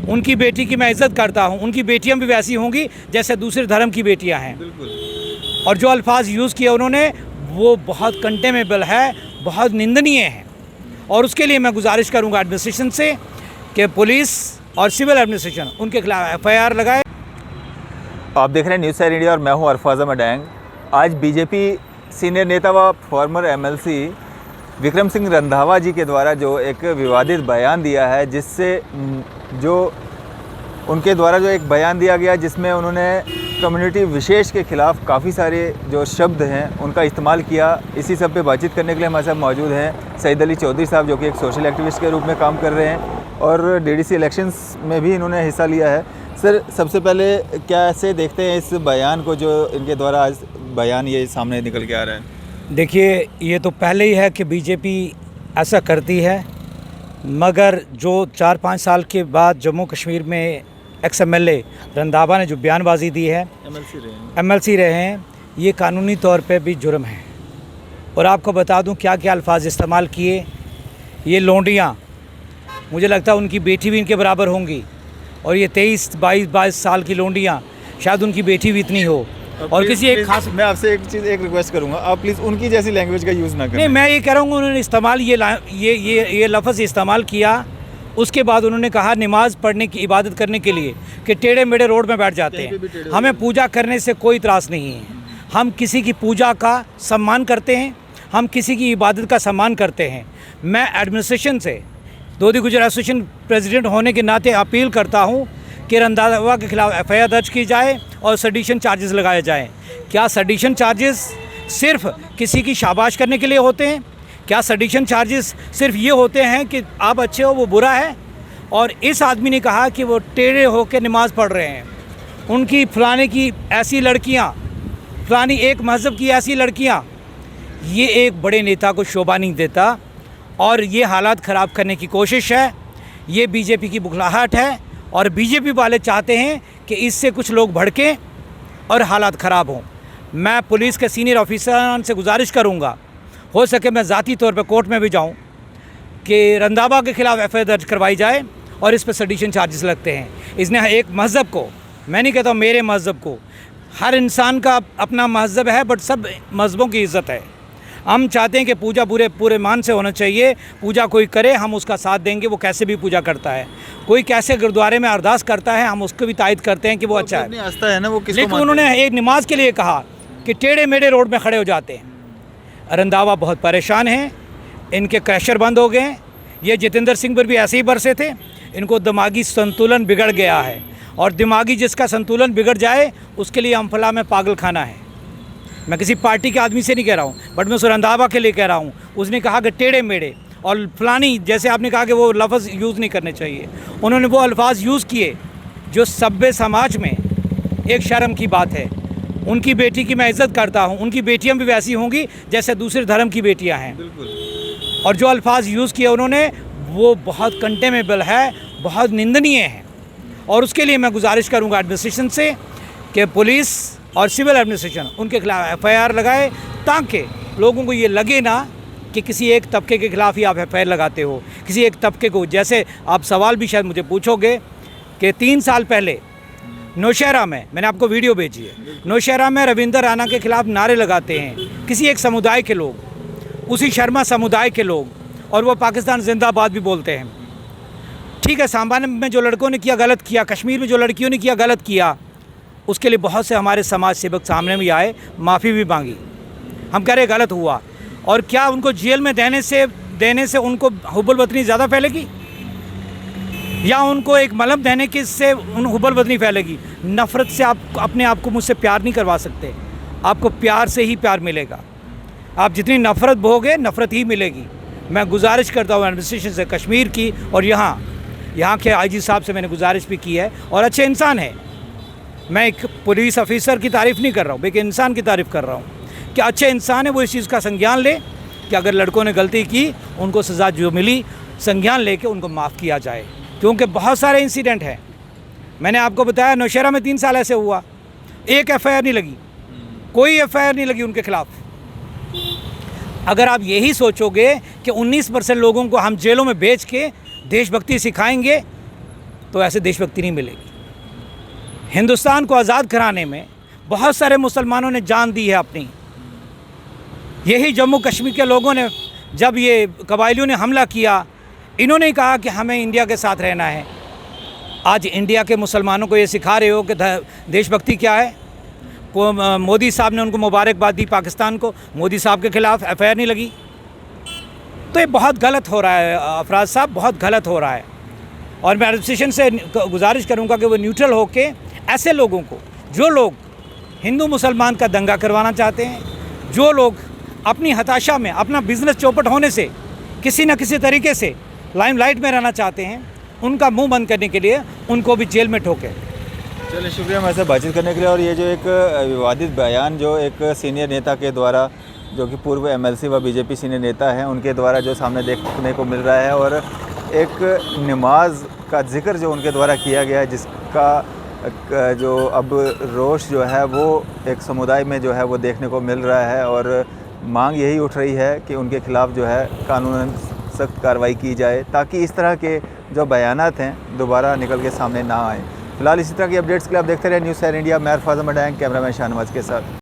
उनकी बेटी की मैं इज़्ज़त करता हूँ, उनकी बेटियाँ भी वैसी होंगी जैसे दूसरे धर्म की बेटियाँ हैं। बिल्कुल। और जो अल्फाज यूज़ किए उन्होंने वो बहुत कंटेमेबल है, बहुत निंदनीय है। और उसके लिए मैं गुजारिश करूँगा एडमिनिस्ट्रेशन से कि पुलिस और सिविल एडमिनिस्ट्रेशन उनके खिलाफ FIR लगाए। आप देख रहे हैं न्यूज़ साइड इंडिया और मैं हूं अरफाज़ अहमद डैंग। आज बीजेपी सीनियर नेता व फॉर्मर MLC विक्रम सिंह रंधावा जी के द्वारा जो एक विवादित बयान दिया है, जिससे जो उनके द्वारा जो एक बयान दिया गया जिसमें उन्होंने कम्युनिटी विशेष के ख़िलाफ़ काफ़ी सारे जो शब्द हैं उनका इस्तेमाल किया। इसी सब पे बातचीत करने के लिए हमारे साथ मौजूद हैं सईद अली चौधरी साहब, जो कि एक सोशल एक्टिविस्ट के रूप में काम कर रहे हैं और DDC इलेक्शंस में भी इन्होंने हिस्सा लिया है। सर, सबसे पहले कैसे देखते हैं इस बयान को जो इनके द्वारा आज बयान ये सामने निकल के आ रहा है? देखिए, ये तो पहले ही है कि बीजेपी ऐसा करती है, मगर जो 4-5 साल के बाद जम्मू कश्मीर में XMLA रंधावा ने जो बयानबाजी दी है, MLC रहे हैं, ये कानूनी तौर पे भी जुर्म है। और आपको बता दूं क्या क्या अल्फाज इस्तेमाल किए। ये लोंडियाँ, मुझे लगता है उनकी बेटी भी इनके बराबर होंगी, और ये 23-22 साल की लोंडियाँ शायद उनकी बेटी भी इतनी हो। और किसी एक खास, मैं आपसे एक रिक्वेस्ट करूंगा, आप प्लीज़ उनकी जैसी लैंग्वेज का यूज़ ना करें। नहीं, मैं ये कह रहा हूँ उन्होंने इस्तेमाल ये लफ्ज़ इस्तेमाल किया। उसके बाद उन्होंने कहा नमाज़ पढ़ने की, इबादत करने के लिए कि टेढ़े मेढ़े रोड में बैठ जाते हैं। हमें पूजा करने से कोई इतराज़ नहीं है, हम किसी की पूजा का सम्मान करते हैं, हम किसी की इबादत का सम्मान करते हैं। मैं एडमिनिस्ट्रेशन से दोदी गुजर एसोसिएशन प्रेसिडेंट होने के नाते अपील करता हूँ कि रंधावा के खिलाफ FIR दर्ज की जाए और सेडिशन चार्जेस लगाए जाएं। क्या सेडिशन चार्जेस सिर्फ किसी की शाबाश करने के लिए होते हैं? क्या सेडिशन चार्जेस सिर्फ ये होते हैं कि आप अच्छे हो वो बुरा है? और इस आदमी ने कहा कि वो टेढ़े होकर नमाज़ पढ़ रहे हैं, उनकी फलाने की ऐसी लड़कियाँ, फलानी एक मज़हब की ऐसी लड़कियाँ, ये एक बड़े नेता को शोभा नहीं देता और ये हालात ख़राब करने की कोशिश है। ये बीजेपी की बुखलाहट है और बीजेपी वाले चाहते हैं कि इससे कुछ लोग भड़कें और हालात ख़राब हों। मैं पुलिस के सीनियर ऑफिसरान से गुजारिश करूंगा, हो सके मैं ज़ाती तौर पर कोर्ट में भी जाऊं, कि रंधावा के ख़िलाफ़ FIR दर्ज करवाई जाए और इस पर सेडिशन चार्जेस लगते हैं। इसने एक मज़हब को, मैं नहीं कहता मेरे मज़हब को, हर इंसान का अपना मज़हब है, बट सब मज़हबों की इज़्ज़त है। हम चाहते हैं कि पूजा पूरे मान से होना चाहिए। पूजा कोई करे, हम उसका साथ देंगे, वो कैसे भी पूजा करता है। कोई कैसे गुरुद्वारे में अरदास करता है, हम उसको भी तायद करते हैं कि वो अच्छा है, आस्था है ना, वो किसको लेकिन उन्होंने एक नमाज के लिए कहा कि टेढ़े मेढ़े रोड में खड़े हो जाते हैं। रंधावा बहुत परेशान हैं, इनके क्रैशर बंद हो गए हैं। ये जितेंद्र सिंह पर भी ऐसे ही बरसे थे। इनको दिमागी संतुलन बिगड़ गया है, और दिमागी जिसका संतुलन बिगड़ जाए उसके लिए अम्फला में पागल खाना है। मैं किसी पार्टी के आदमी से नहीं कह रहा हूँ, बट मैं उस रंधावा के लिए कह रहा हूँ। उसने कहा कि टेढ़े मेढ़े और फलानी, जैसे आपने कहा कि वो लफ्ज़ यूज़ नहीं करने चाहिए, उन्होंने वो अल्फाज यूज़ किए जो सभ्य समाज में एक शर्म की बात है। उनकी बेटी की मैं इज़्ज़त करता हूँ, उनकी बेटियाँ भी वैसी होंगी जैसे दूसरे धर्म की बेटियाँ हैं। बिल्कुल। और जो अल्फाज यूज़ किए उन्होंने वो बहुत कंटेमेबल है, बहुत निंदनीय है। और उसके लिए मैं गुजारिश करूँगा एडमिनिस्ट्रेशन से कि पुलिस और सिविल एडमिनिस्ट्रेशन उनके खिलाफ FIR लगाए, ताकि लोगों को ये लगे ना कि किसी एक तबके के खिलाफ ही आप FIR लगाते हो, किसी एक तबके को। जैसे आप सवाल भी शायद मुझे पूछोगे कि 3 साल पहले नौशहरा में, मैंने आपको वीडियो भेजी है, नौशहरा में रविंदर राणा के खिलाफ नारे लगाते हैं किसी एक समुदाय के लोग, उसी शर्मा समुदाय के लोग, और वो पाकिस्तान जिंदाबाद भी बोलते हैं। ठीक है, सांबा में जो लड़कों ने किया गलत किया, कश्मीर में जो लड़कियों ने किया गलत किया, उसके लिए बहुत से हमारे समाज सेवक सामने भी आए, माफ़ी भी मांगी। हम कह रहे गलत हुआ। और क्या उनको जेल में देने से उनको हुब्बुल वतनी ज़्यादा फैलेगी, या उनको एक मलम देने के से उन हुब्बुल वतनी फैलेगी? नफ़रत से आप अपने आप को मुझसे प्यार नहीं करवा सकते। आपको प्यार से ही प्यार मिलेगा। आप जितनी नफ़रत बोगे, नफ़रत ही मिलेगी। मैं गुजारिश करता हूँ एडमिनिस्ट्रेशन से कश्मीर की, और यहाँ के IG साहब से मैंने गुजारिश भी की है, और अच्छे इंसान है। मैं एक पुलिस ऑफिसर की तारीफ़ नहीं कर रहा हूँ, एक इंसान की तारीफ़ कर रहा हूँ कि अच्छे इंसान है। वो इस चीज़ का संज्ञान ले कि अगर लड़कों ने गलती की, उनको सज़ा जो मिली, संज्ञान लेके उनको माफ़ किया जाए। क्योंकि बहुत सारे इंसिडेंट हैं। मैंने आपको बताया नौशहरा में 3 साल ऐसे हुआ, एक FIR नहीं लगी, कोई FIR नहीं लगी उनके खिलाफ। अगर आप यही सोचोगे कि 19% लोगों को हम जेलों में भेज के देशभक्ति सिखाएंगे, तो ऐसे देशभक्ति नहीं मिलेगी। हिंदुस्तान को आज़ाद कराने में बहुत सारे मुसलमानों ने जान दी है अपनी। यही जम्मू कश्मीर के लोगों ने, जब ये कबायलियों ने हमला किया, इन्होंने ही कहा कि हमें इंडिया के साथ रहना है। आज इंडिया के मुसलमानों को ये सिखा रहे हो कि देशभक्ति क्या है। मोदी साहब ने उनको मुबारकबाद दी, पाकिस्तान को मोदी साहब के ख़िलाफ़ FIR नहीं लगी। तो ये बहुत गलत हो रहा है अफराज साहब, बहुत गलत हो रहा है। और मैं एडमिनिस्ट्रेशन से गुजारिश करूंगा कि वो न्यूट्रल होके ऐसे लोगों को, जो लोग हिंदू मुसलमान का दंगा करवाना चाहते हैं, जो लोग अपनी हताशा में, अपना बिजनेस चौपट होने से किसी न किसी तरीके से लाइमलाइट में रहना चाहते हैं, उनका मुंह बंद करने के लिए उनको भी जेल में ठोके। चलिए, शुक्रिया हमारे साथ बातचीत करने के लिए। और ये जो एक विवादित बयान जो एक सीनियर नेता के द्वारा, जो कि पूर्व MLC व BJP सीनियर नेता हैं, उनके द्वारा जो सामने देखने को मिल रहा है, और एक नमाज का जिक्र जो उनके द्वारा किया गया है, जिसका जो अब रोष जो है वो एक समुदाय में जो है वो देखने को मिल रहा है। और मांग यही उठ रही है कि उनके ख़िलाफ़ जो है कानूनन सख्त कार्रवाई की जाए, ताकि इस तरह के जो बयानात हैं दोबारा निकल के सामने ना आए। फिलहाल इसी तरह की अपडेट्स के लिए आप देखते रहे न्यूज़ 7 इंडिया। मैं अरफाज़ अहमद डैंग, कैमरामैन शाहनवाज के साथ।